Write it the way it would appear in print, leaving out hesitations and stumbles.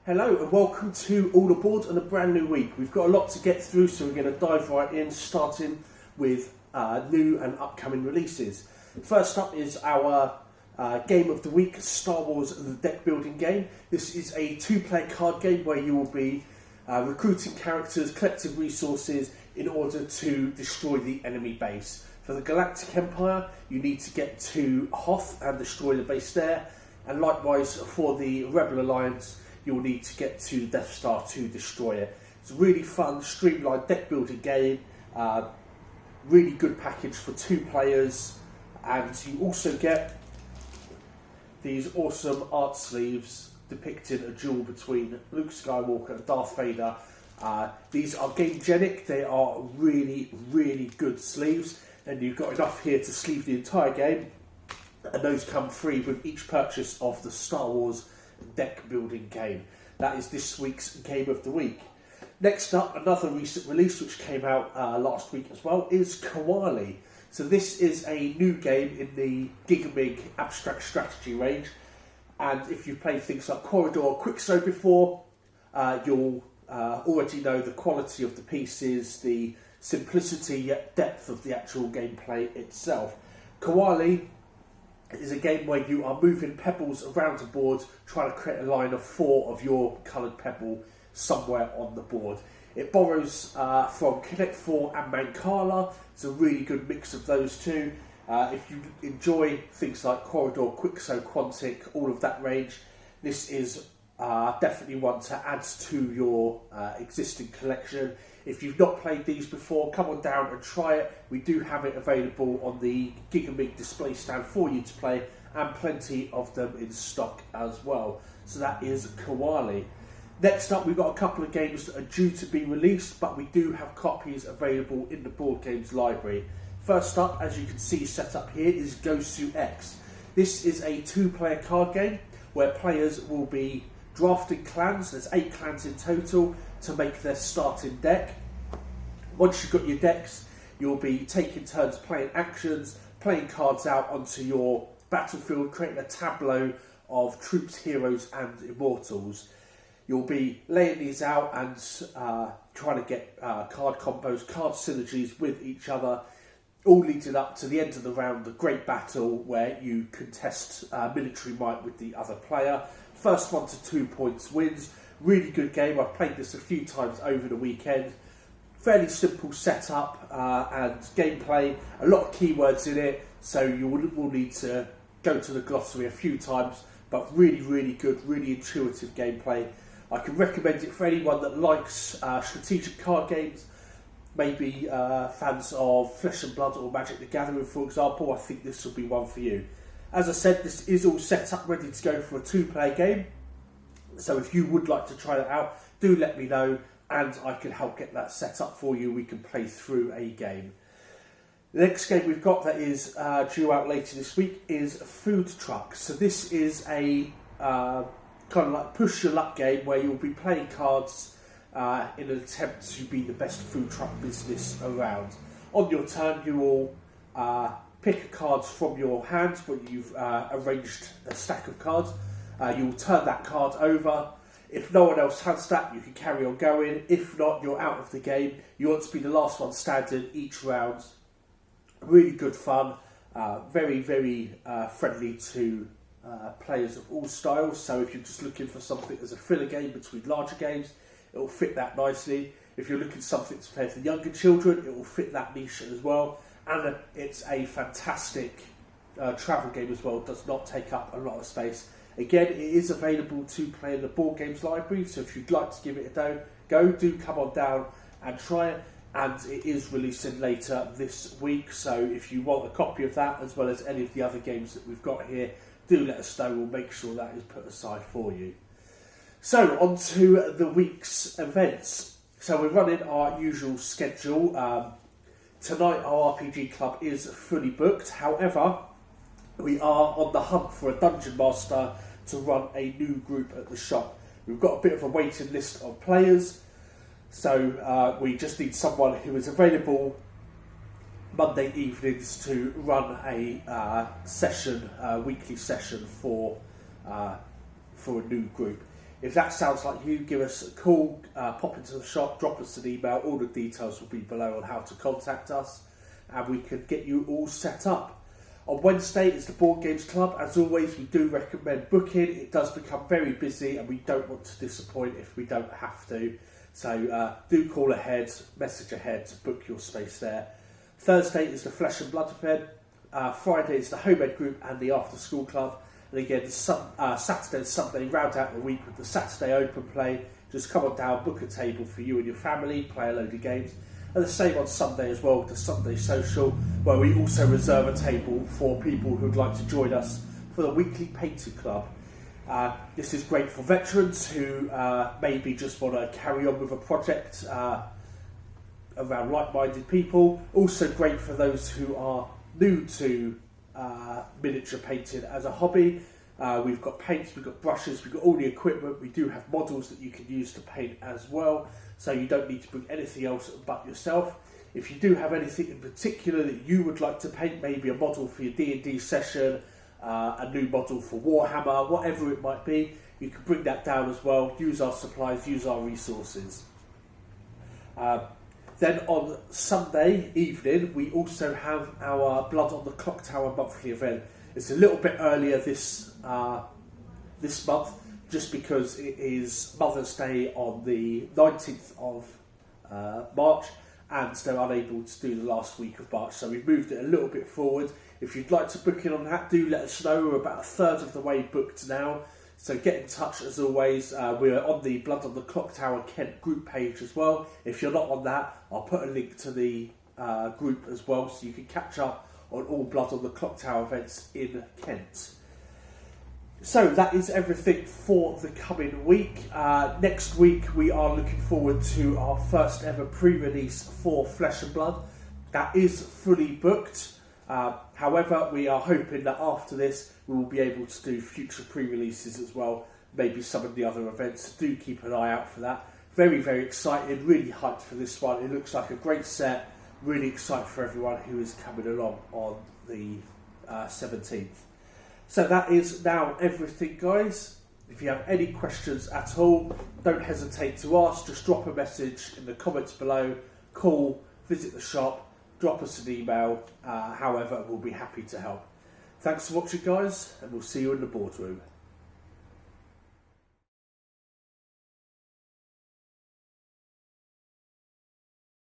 Hello and welcome to All Aboard on a brand new week. We've got a lot to get through, so we're going to dive right in, starting with new and upcoming releases. First up is our game of the week, Star Wars the Deck Building Game. This is a two-player card game where you will be recruiting characters, collecting resources in order to destroy the enemy base. For the Galactic Empire, you need to get to Hoth and destroy the base there, and likewise for the Rebel Alliance, you'll need to get to Death Star to destroy it. It's a really fun, streamlined deck building game, really good package for two players, and you also get these awesome art sleeves depicting a duel between Luke Skywalker and Darth Vader. These are game-genic, they are really, really good sleeves, and you've got enough here to sleeve the entire game, and those come free with each purchase of the Star Wars deck building game. That is this week's game of the week. Next up, another recent release which came out last week as well is Koali. So this is a new game in the Gigamig abstract strategy range, and if you've played things like Corridor or Quickso before, you'll already know the quality of the pieces, the simplicity yet depth of the actual gameplay itself. Koali is a game where you are moving pebbles around the board, trying to create a line of 4 of your coloured pebble somewhere on the board. It borrows from Connect 4 and Mancala. It's a really good mix of those two. If you enjoy things like Corridor, Quickso, Quantic, all of that range, this is definitely one to add to your existing collection. If you've not played these before, come on down and try it. We do have it available on the Gigamig display stand for you to play, and plenty of them in stock as well. So that is Koali. Next up, we've got a couple of games that are due to be released, but we do have copies available in the board games library. First up, as you can see set up here, is Gosu X. This is a 2-player card game where players will be drafting clans. There's 8 clans in total to make their starting deck. Once you've got your decks, you'll be taking turns playing actions, playing cards out onto your battlefield, creating a tableau of troops, heroes and immortals. You'll be laying these out and trying to get card combos, card synergies with each other, all leading up to the end of the round, the great battle where you contest military might with the other player. First 1 to 2 points wins. Really good game. I've played this a few times over the weekend. Fairly simple setup and gameplay. A lot of keywords in it, so you will need to go to the glossary a few times, but really, really good, really intuitive gameplay. I can recommend it for anyone that likes strategic card games, maybe fans of Flesh and Blood or Magic the Gathering, for example. I think this will be one for you. As I said, this is all set up ready to go for a 2-player game, so if you would like to try that out, do let me know and I can help get that set up for you. We can play through a game. The next game we've got that is due out later this week is Food Truck. So this is a kind of like push your luck game where you'll be playing cards in an attempt to be the best food truck business around. On your turn, you will pick cards from your hand when you've arranged a stack of cards. You'll turn that card over. If no one else has that, you can carry on going. If not, you're out of the game. You want to be the last one standing each round. Really good fun. Very, very friendly to players of all styles. So if you're just looking for something as a filler game between larger games, it will fit that nicely. If you're looking for something to play for younger children, it will fit that niche as well. And it's a fantastic travel game as well. It does not take up a lot of space. Again, it is available to play in the board games library, so if you'd like to give it a go, do come on down and try it. And it is releasing later this week, so if you want a copy of that as well as any of the other games that we've got here, do let us know. We'll make sure that is put aside for you. So on to the week's events. So we're running our usual schedule. Tonight our RPG club is fully booked. However, we are on the hunt for a dungeon master to run a new group at the shop. We've got a bit of a waiting list of players, so we just need someone who is available Monday evenings to run a session, weekly session for a new group. If that sounds like you, give us a call, pop into the shop, drop us an email. All the details will be below on how to contact us, and we can get you all set up. On Wednesday is the Board Games Club. As always, we do recommend booking. It does become very busy and we don't want to disappoint if we don't have to. So do call ahead, message ahead to book your space there. Thursday is the Flesh and Blood event. Friday is the Home Ed group and the After School Club. And again, Saturday and Sunday, round out the week with the Saturday open play. Just come on down, book a table for you and your family, play a load of games. And the same on Sunday as well, the Sunday Social, where we also reserve a table for people who'd like to join us for the weekly painting club. This is great for veterans who maybe just want to carry on with a project around like-minded people. Also great for those who are new to miniature painting as a hobby. We've got paints, we've got brushes, we've got all the equipment. We do have models that you can use to paint as well, so you don't need to bring anything else but yourself. If you do have anything in particular that you would like to paint, maybe a model for your D&D session, a new model for Warhammer, whatever it might be, you can bring that down as well. Use our supplies, use our resources. Then on Sunday evening, we also have our Blood on the Clocktower monthly event. It's a little bit earlier this month, just because it is Mother's Day on the 19th of March, and they're unable to do the last week of March, so we've moved it a little bit forward. If you'd like to book in on that, do let us know. We're about a third of the way booked now, so get in touch as always. We're on the Blood on the Clocktower Kent group page as well. If you're not on that, I'll put a link to the group as well, so you can catch up on all Blood on the Clocktower events in Kent. So that is everything for the coming week. Next week we are looking forward to our first ever pre-release for Flesh and Blood. That is fully booked. However, we are hoping that after this we will be able to do future pre-releases as well, maybe some of the other events. Do keep an eye out for that. Very, very excited, really hyped for this one. It looks like a great set. Really excited for everyone who is coming along on the 17th. So that is now everything, guys. If you have any questions at all, don't hesitate to ask. Just drop a message in the comments below, call, visit the shop, drop us an email. However, we'll be happy to help. Thanks for watching, guys, and we'll see you in the boardroom.